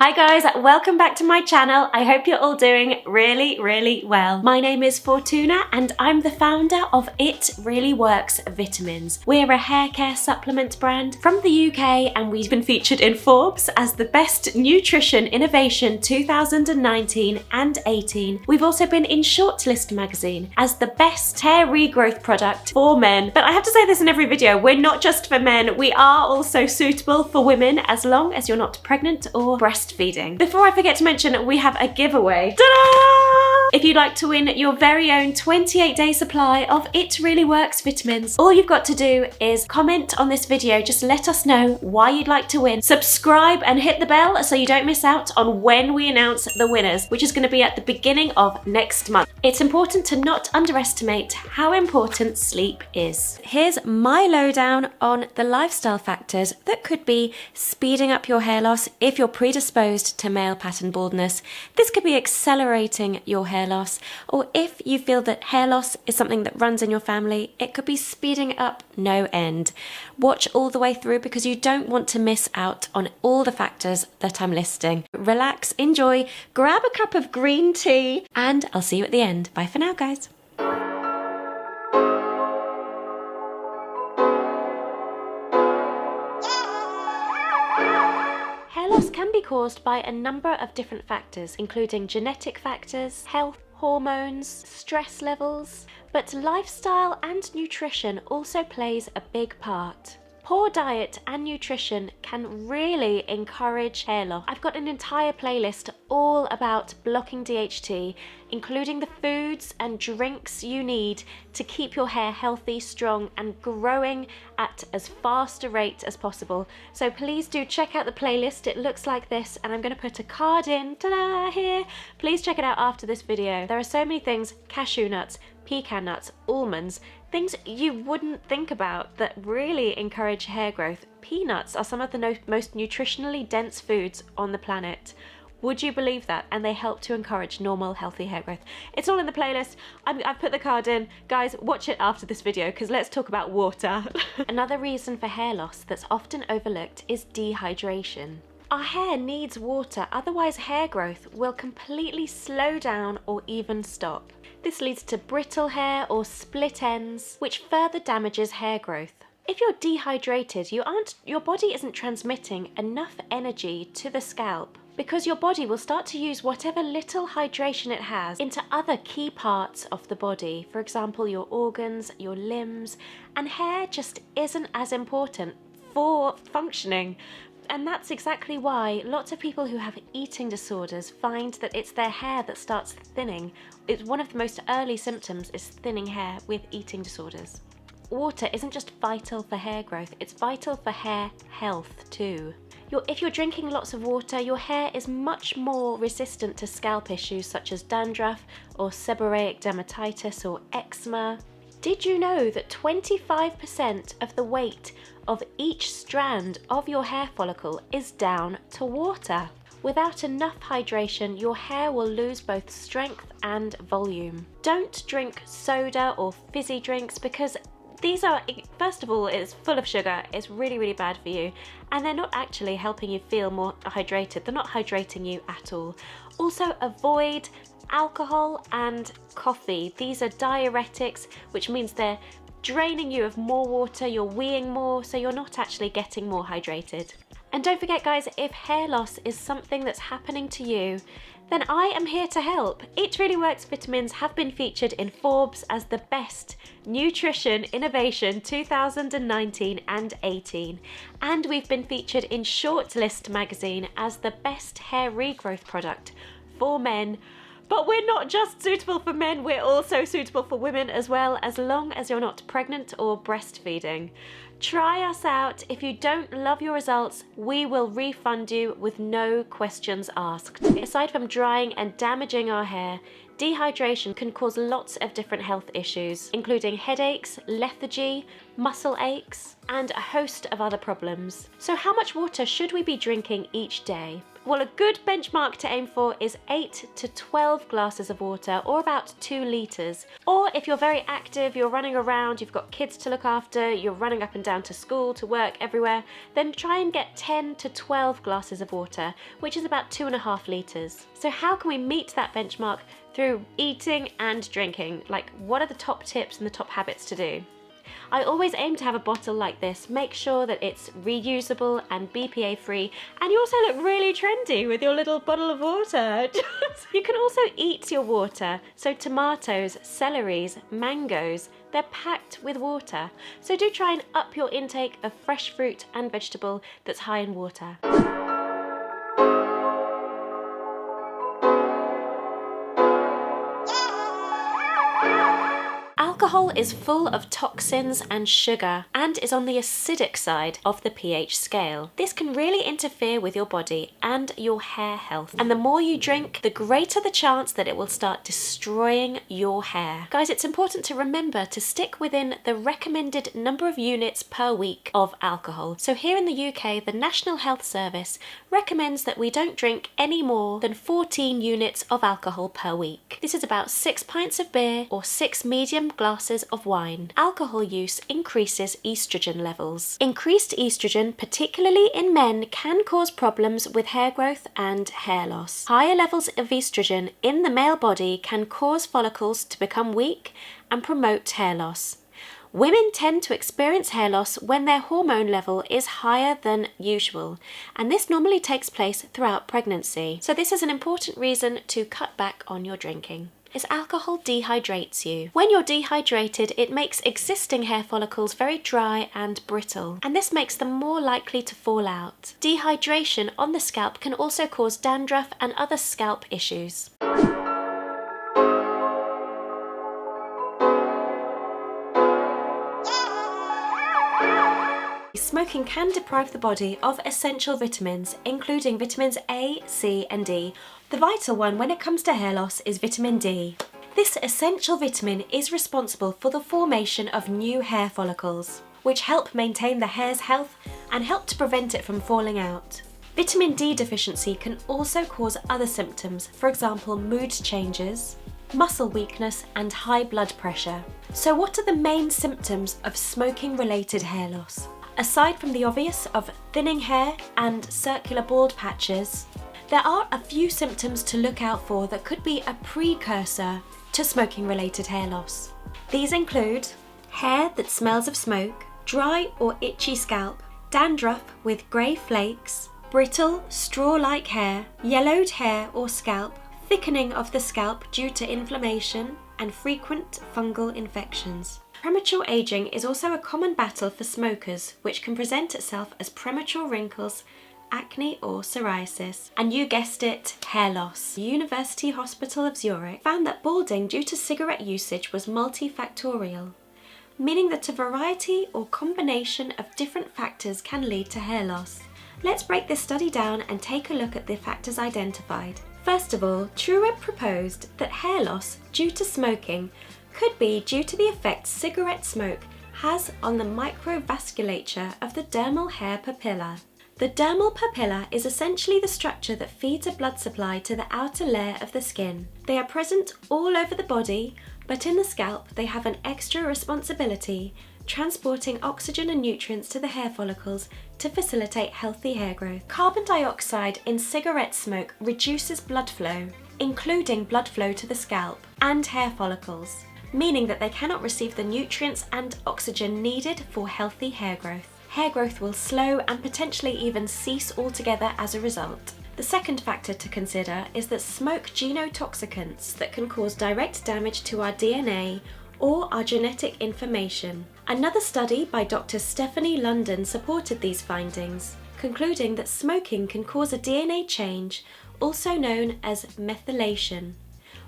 Hi guys, welcome back to my channel. I hope you're all doing really well. My name is Fortuna and I'm the founder of It Really Works Vitamins. We're a hair care supplement brand from the UK and we've been featured in Forbes as the best nutrition innovation 2019 and 18. We've also been in Shortlist magazine as the best hair regrowth product for men. But I have to say this in every video, we're not just for men, we are also suitable for women as long as you're not pregnant or breastfeeding. Before I forget to mention, we have a giveaway. Ta-da! If you'd like to win your very own 28-day supply of It Really Works vitamins, all you've got to do is comment on this video. Just let us know why you'd like to win. Subscribe and hit the bell so you don't miss out on when we announce the winners, which is going to be at the beginning of next month. It's important to not underestimate how important sleep is. Here's my lowdown on the lifestyle factors that could be speeding up your hair loss if you're predisposed to male pattern baldness. This could be accelerating your hair loss, or if you feel that hair loss is something that runs in your family, it could be speeding up no end. Watch all the way through because you don't want to miss out on all the factors that I'm listing. Relax, enjoy, grab a cup of green tea, and I'll see you at the end. Bye for now, guys. Hair loss can be caused by a number of different factors, including genetic factors, health, hormones, stress levels, but lifestyle and nutrition also plays a big part. Poor diet and nutrition can really encourage hair loss. I've got an entire playlist all about blocking DHT, including the foods and drinks you need to keep your hair healthy, strong, and growing at as fast a rate as possible. So please do check out the playlist. It looks like this, and I'm going to put a card in, ta-da, here. Please check it out after this video. There are so many things: cashew nuts, pecan nuts, almonds, things you wouldn't think about that really encourage hair growth. Peanuts are some of the most nutritionally dense foods on the planet. Would you believe that? And they help to encourage normal, healthy hair growth. It's all in the playlist. I've put the card in. Guys, watch it after this video because let's talk about water. Another reason for hair loss that's often overlooked is dehydration. Our hair needs water, otherwise hair growth will completely slow down or even stop. This leads to brittle hair or split ends, which further damages hair growth. If you're dehydrated, your body isn't transmitting enough energy to the scalp, because your body will start to use whatever little hydration it has into other key parts of the body. For example, your organs, your limbs, and hair just isn't as important for functioning. And that's exactly why lots of people who have eating disorders find that it's their hair that starts thinning. It's one of the most early symptoms is thinning hair with eating disorders. Water isn't just vital for hair growth, it's vital for hair health too. If you're drinking lots of water, your hair is much more resistant to scalp issues such as dandruff or seborrheic dermatitis or eczema. Did you know that 25% of the weight of each strand of your hair follicle is down to water? Without enough hydration, your hair will lose both strength and volume. Don't drink soda or fizzy drinks because these are, first of all, it's full of sugar, it's really bad for you, and they're not actually helping you feel more hydrated. They're not hydrating you at all. Also, avoid alcohol and coffee. These are diuretics, which means they're draining you of more water, you're weeing more, so you're not actually getting more hydrated. And don't forget, guys, if hair loss is something that's happening to you, then I am here to help. It Really Works vitamins have been featured in Forbes as the best nutrition innovation 2019 and 18. And we've been featured in Shortlist magazine as the best hair regrowth product for men. But we're not just suitable for men, we're also suitable for women as well, as long as you're not pregnant or breastfeeding. Try us out. If you don't love your results, we will refund you with no questions asked. Aside from drying and damaging our hair, dehydration can cause lots of different health issues, including headaches, lethargy, muscle aches, and a host of other problems. So how much water should we be drinking each day? Well, a good benchmark to aim for is 8 to 12 glasses of water, or about 2 litres. Or if you're very active, you're running around, you've got kids to look after, you're running up and down to school, to work, everywhere, then try and get 10 to 12 glasses of water, which is about 2.5 litres. So how can we meet that benchmark? Through eating and drinking. Like, what are the top tips and the top habits to do? I always aim to have a bottle like this. Make sure that it's reusable and BPA free, and you also look really trendy with your little bottle of water. You can also eat your water. So tomatoes, celeries, mangoes, they're packed with water. So do try and up your intake of fresh fruit and vegetable that's high in water. Alcohol is full of toxins and sugar and is on the acidic side of the pH scale. This can really interfere with your body and your hair health. And the more you drink, the greater the chance that it will start destroying your hair. Guys, it's important to remember to stick within the recommended number of units per week of alcohol. So here in the UK, the National Health Service recommends that we don't drink any more than 14 units of alcohol per week. This is about 6 pints of beer or 6 medium glasses of wine. Alcohol use increases estrogen levels. Increased estrogen, particularly in men, can cause problems with hair growth and hair loss. Higher levels of estrogen in the male body can cause follicles to become weak and promote hair loss. Women tend to experience hair loss when their hormone level is higher than usual, and this normally takes place throughout pregnancy. So this is an important reason to cut back on your drinking. Is alcohol dehydrates you. When you're dehydrated, it makes existing hair follicles very dry and brittle, and this makes them more likely to fall out. Dehydration on the scalp can also cause dandruff and other scalp issues. Smoking can deprive the body of essential vitamins, including vitamins A, C and D. The vital one when it comes to hair loss is vitamin D. This essential vitamin is responsible for the formation of new hair follicles, which help maintain the hair's health and help to prevent it from falling out. Vitamin D deficiency can also cause other symptoms, for example mood changes, muscle weakness and high blood pressure. So what are the main symptoms of smoking-related hair loss? Aside from the obvious of thinning hair and circular bald patches, there are a few symptoms to look out for that could be a precursor to smoking-related hair loss. These include hair that smells of smoke, dry or itchy scalp, dandruff with grey flakes, brittle, straw-like hair, yellowed hair or scalp, thickening of the scalp due to inflammation, and frequent fungal infections. Premature aging is also a common battle for smokers, which can present itself as premature wrinkles, acne or psoriasis. And you guessed it, hair loss. The University Hospital of Zurich found that balding due to cigarette usage was multifactorial, meaning that a variety or combination of different factors can lead to hair loss. Let's break this study down and take a look at the factors identified. First of all, Trueb proposed that hair loss due to smoking could be due to the effect cigarette smoke has on the microvasculature of the dermal hair papilla. The dermal papilla is essentially the structure that feeds a blood supply to the outer layer of the skin. They are present all over the body, but in the scalp they have an extra responsibility, transporting oxygen and nutrients to the hair follicles to facilitate healthy hair growth. Carbon dioxide in cigarette smoke reduces blood flow, including blood flow to the scalp and hair follicles, meaning that they cannot receive the nutrients and oxygen needed for healthy hair growth. Hair growth will slow and potentially even cease altogether as a result. The second factor to consider is that smoke genotoxicants that can cause direct damage to our DNA or our genetic information. Another study by Dr. Stephanie London supported these findings, concluding that smoking can cause a DNA change, also known as methylation,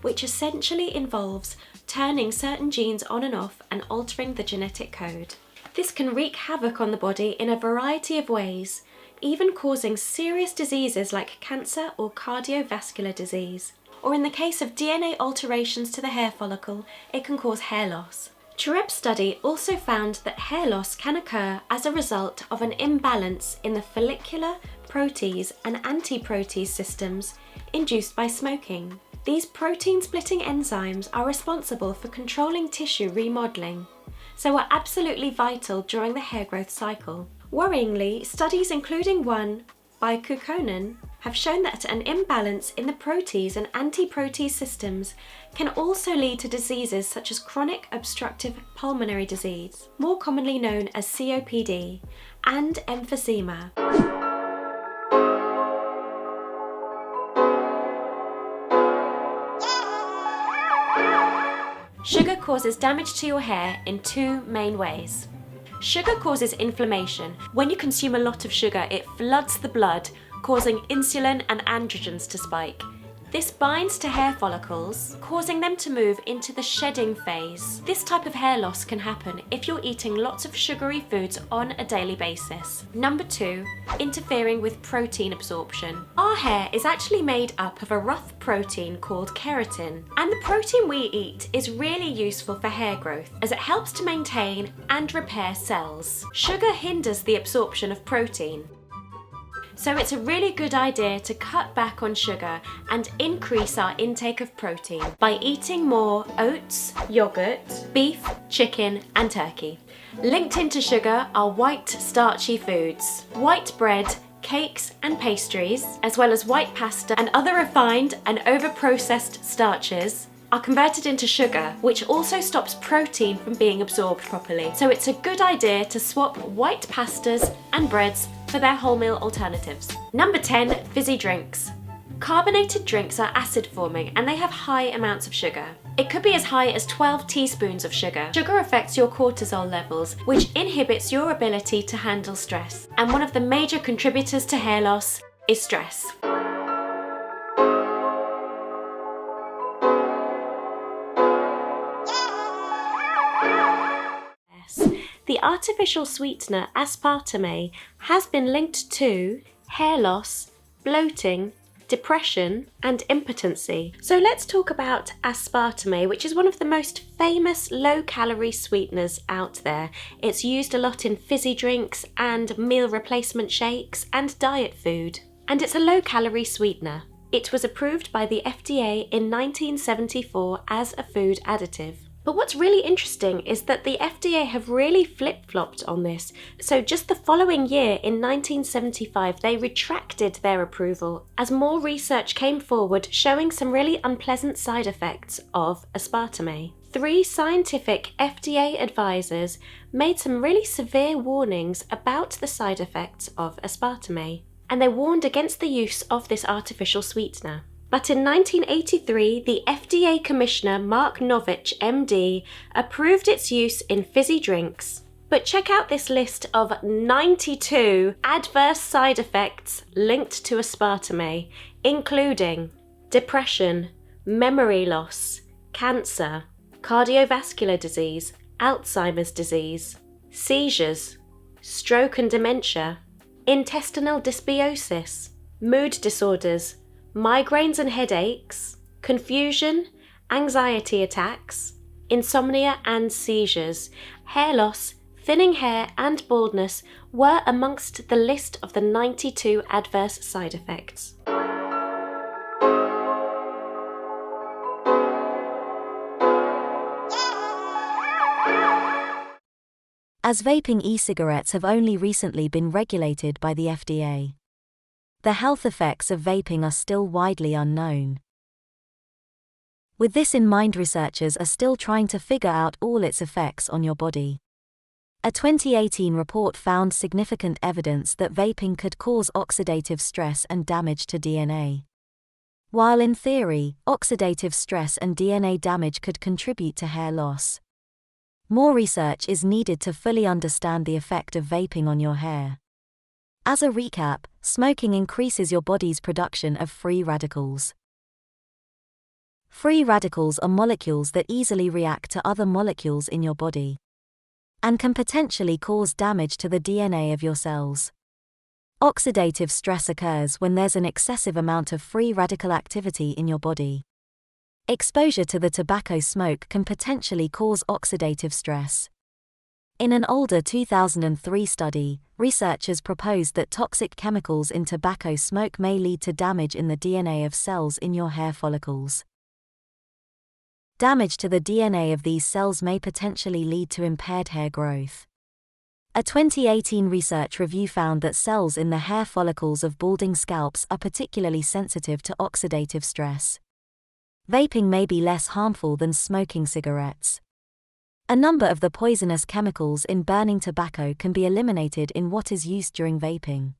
which essentially involves turning certain genes on and off and altering the genetic code. This can wreak havoc on the body in a variety of ways, even causing serious diseases like cancer or cardiovascular disease. Or in the case of DNA alterations to the hair follicle, it can cause hair loss. Treb study also found that hair loss can occur as a result of an imbalance in the follicular, protease and antiprotease systems induced by smoking. These protein-splitting enzymes are responsible for controlling tissue remodeling, so are absolutely vital during the hair growth cycle. Worryingly, studies including one by Kukkonen have shown that an imbalance in the protease and antiprotease systems can also lead to diseases such as chronic obstructive pulmonary disease, more commonly known as COPD, and emphysema. Sugar causes damage to your hair in two main ways. Sugar causes inflammation. When you consume a lot of sugar, it floods the blood, causing insulin and androgens to spike. This binds to hair follicles, causing them to move into the shedding phase. This type of hair loss can happen if you're eating lots of sugary foods on a daily basis. Number 2, interfering with protein absorption. Our hair is actually made up of a rough protein called keratin, and the protein we eat is really useful for hair growth as it helps to maintain and repair cells. Sugar hinders the absorption of protein. So it's a really good idea to cut back on sugar and increase our intake of protein by eating more oats, yogurt, beef, chicken and turkey. Linked into sugar are white starchy foods, white bread, cakes and pastries, as well as white pasta and other refined and over-processed starches are converted into sugar, which also stops protein from being absorbed properly. So it's a good idea to swap white pastas and breads for their wholemeal alternatives. Number 10, fizzy drinks. Carbonated drinks are acid forming and they have high amounts of sugar. It could be as high as 12 teaspoons of sugar. Sugar affects your cortisol levels, which inhibits your ability to handle stress. And one of the major contributors to hair loss is stress. The artificial sweetener aspartame has been linked to hair loss, bloating, depression and impotency. So let's talk about aspartame, which is one of the most famous low-calorie sweeteners out there. It's used a lot in fizzy drinks and meal replacement shakes and diet food. And it's a low-calorie sweetener. It was approved by the FDA in 1974 as a food additive. But what's really interesting is that the FDA have really flip-flopped on this. So just the following year, in 1975, they retracted their approval as more research came forward showing some really unpleasant side effects of aspartame. 3 scientific FDA advisors made some really severe warnings about the side effects of aspartame, and they warned against the use of this artificial sweetener. But in 1983, the FDA Commissioner Mark Novich, MD, approved its use in fizzy drinks. But check out this list of 92 adverse side effects linked to aspartame, including depression, memory loss, cancer, cardiovascular disease, Alzheimer's disease, seizures, stroke and dementia, intestinal dysbiosis, mood disorders, migraines and headaches, confusion, anxiety attacks, insomnia and seizures, hair loss, thinning hair and baldness were amongst the list of the 92 adverse side effects. As vaping e-cigarettes have only recently been regulated by the FDA, the health effects of vaping are still widely unknown. With this in mind, researchers are still trying to figure out all its effects on your body. A 2018 report found significant evidence that vaping could cause oxidative stress and damage to DNA. While in theory, oxidative stress and DNA damage could contribute to hair loss, more research is needed to fully understand the effect of vaping on your hair. As a recap, smoking increases your body's production of free radicals. Free radicals are molecules that easily react to other molecules in your body and can potentially cause damage to the DNA of your cells. Oxidative stress occurs when there's an excessive amount of free radical activity in your body. Exposure to the tobacco smoke can potentially cause oxidative stress. In an older 2003 study, researchers proposed that toxic chemicals in tobacco smoke may lead to damage in the DNA of cells in your hair follicles. Damage to the DNA of these cells may potentially lead to impaired hair growth. A 2018 research review found that cells in the hair follicles of balding scalps are particularly sensitive to oxidative stress. Vaping may be less harmful than smoking cigarettes. A number of the poisonous chemicals in burning tobacco can be eliminated in what is used during vaping.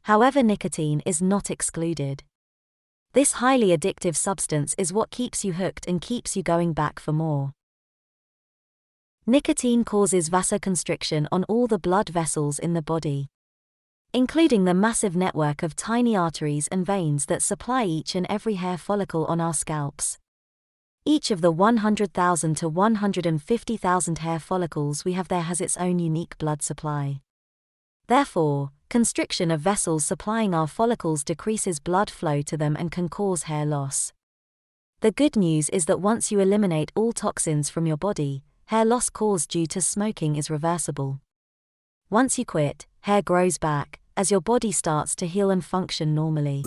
However, nicotine is not excluded. This highly addictive substance is what keeps you hooked and keeps you going back for more. Nicotine causes vasoconstriction on all the blood vessels in the body, including the massive network of tiny arteries and veins that supply each and every hair follicle on our scalps. Each of the 100,000 to 150,000 hair follicles we have there has its own unique blood supply. Therefore, constriction of vessels supplying our follicles decreases blood flow to them and can cause hair loss. The good news is that once you eliminate all toxins from your body, hair loss caused due to smoking is reversible. Once you quit, hair grows back, as your body starts to heal and function normally.